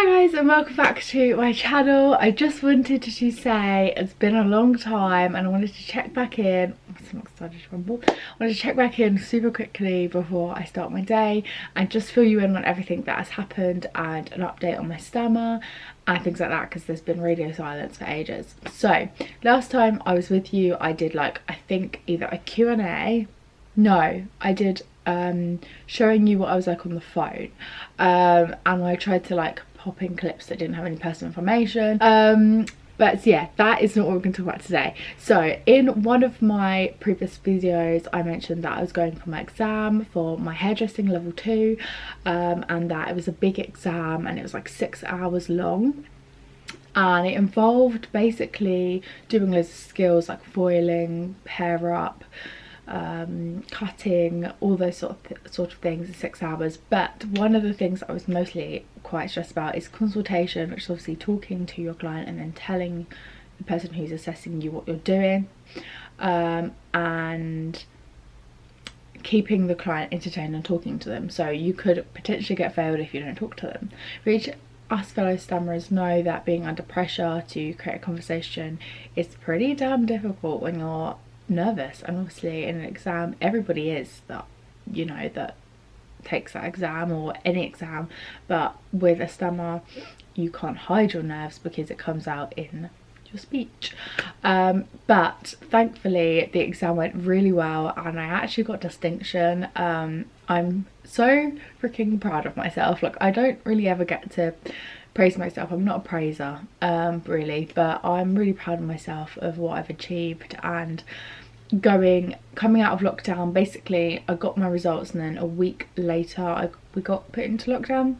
Hi guys, and welcome back to my channel. I just wanted to say it's been a long time and I wanted to check back in. I'm excited to rumble. I wanted to check back in super quickly before I start my day and just fill you in on everything that has happened and an update on my Stammer and things like that, because there's been radio silence for ages. So last time I was with you I did I think either a Q&A. No, I did showing you what I was like on the phone, and I tried to pop in clips that didn't have any personal information, but yeah, that is not what we're going to talk about today. So in one of my previous videos I mentioned that I was going for my exam for my hairdressing level 2, and that it was a big exam and it was like 6 hours long, and it involved basically doing loads of skills like foiling, hair up, cutting, all those sort of things in 6 hours. But one of the things I was mostly quite stressed about is consultation, which is obviously talking to your client and then telling the person who's assessing you what you're doing, and keeping the client entertained and talking to them. So you could potentially get failed if you don't talk to them, which us fellow stammerers know that being under pressure to create a conversation is pretty damn difficult when you're nervous. And obviously in an exam everybody is, that you know, that takes that exam or any exam, but with a stammer you can't hide your nerves because it comes out in your speech. But thankfully the exam went really well and I actually got distinction. I'm so freaking proud of myself. Like, I don't really ever get to praise myself, I'm not a praiser really, but I'm really proud of myself of what I've achieved. And coming out of lockdown, basically I got my results and then a week later we got put into lockdown.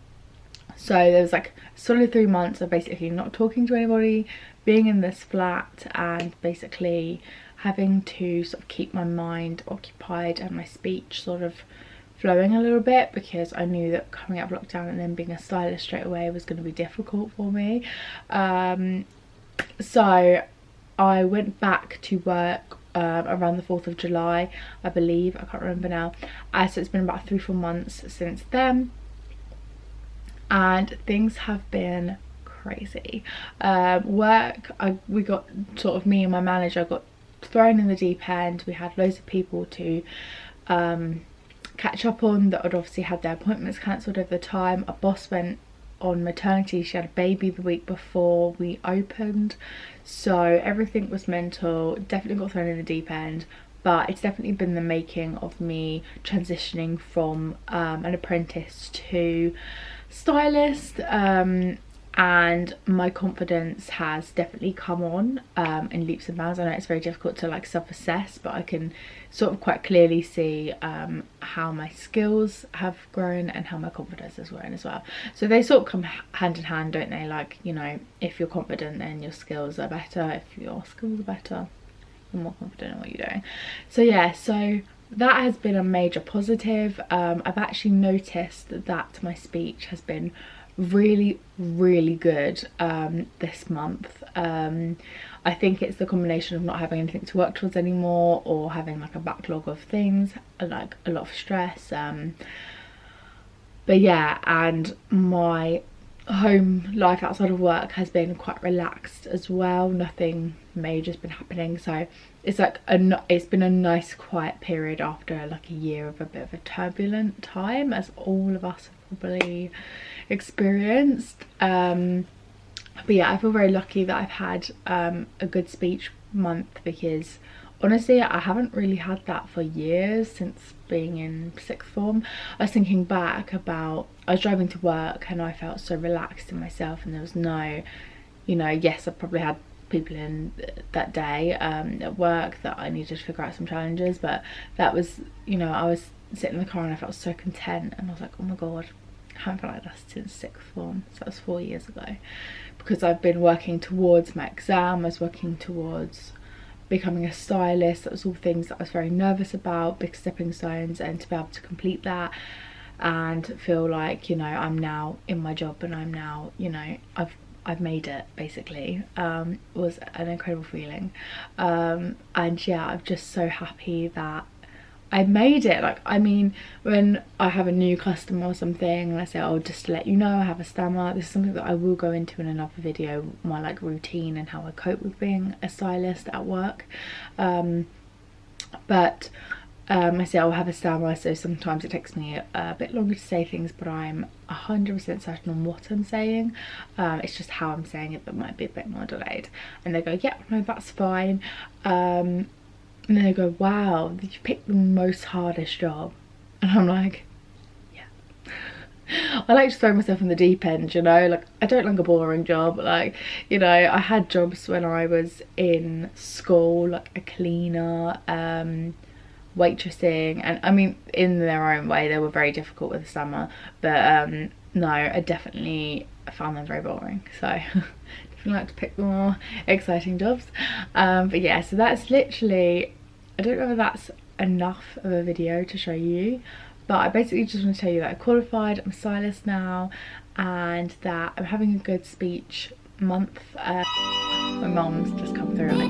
So there was like solid 3 months of basically not talking to anybody, being in this flat, and basically having to sort of keep my mind occupied and my speech sort of flowing a little bit, because I knew that coming out of lockdown and then being a stylist straight away was going to be difficult for me. So I went back to work around the 4th of July, I believe, I can't remember now. So it's been about 3-4 months since then, and things have been crazy. We got sort of, me and my manager got thrown in the deep end. We had loads of people to catch up on that had obviously had their appointments cancelled over the time. Our boss went on maternity, she had a baby the week before we opened, so everything was mental. Definitely got thrown in the deep end, but it's definitely been the making of me transitioning from an apprentice to stylist, and my confidence has definitely come on in leaps and bounds. I know it's very difficult to self-assess, but I can sort of quite clearly see how my skills have grown and how my confidence has grown as well. So they sort of come hand in hand, don't they? Like, you know, if you're confident then your skills are better, if your skills are better you're more confident in what you're doing. So yeah, so that has been a major positive. I've actually noticed that my speech has been really good this month. I think it's the combination of not having anything to work towards anymore, or having like a backlog of things, like a lot of stress, but yeah, and my home life outside of work has been quite relaxed as well. Nothing major's been happening, so it's like it's been a nice quiet period after like a year of a bit of a turbulent time, as all of us have probably experienced. But yeah, I feel very lucky that I've had a good speech month, because honestly I haven't really had that for years, since being in 6th form. I was thinking back about, I was driving to work and I felt so relaxed in myself, and there was no, you know, yes, I probably had people in that day at work that I needed to figure out some challenges, but that was, you know, I was sitting in the car and I felt so content, and I was like, oh my god, I haven't felt like that since 6th form. So that was 4 years ago, because I've been working towards my exam, I was working towards becoming a stylist. That was all things that I was very nervous about, big stepping stones, and to be able to complete that and feel like, you know, I'm now in my job and I'm now, you know, I've made it basically, was an incredible feeling. And yeah, I'm just so happy that I made it. Like, I mean, when I have a new customer or something and I say, oh, just to let you know I have a stammer, this is something that I will go into in another video, my like routine and how I cope with being a stylist at work. But I say I'll have a stammer, so sometimes it takes me a bit longer to say things, but I'm 100% certain on what I'm saying. It's just how I'm saying it that might be a bit more delayed. And they go, yeah, no, that's fine. And then they go, wow, did you pick the most hardest job? And I'm like, yeah. I like to throw myself in the deep end, you know, like I don't like a boring job. Like, you know, I had jobs when I was in school, like a cleaner, waitressing, and I mean, in their own way they were very difficult with the summer, but no, I definitely found them very boring, so definitely like to pick the more exciting jobs. But yeah, so that's literally, I don't know if that's enough of a video to show you, but I basically just want to tell you that I qualified, I'm a stylist now, and that I'm having a good speech month. My mum's just come through.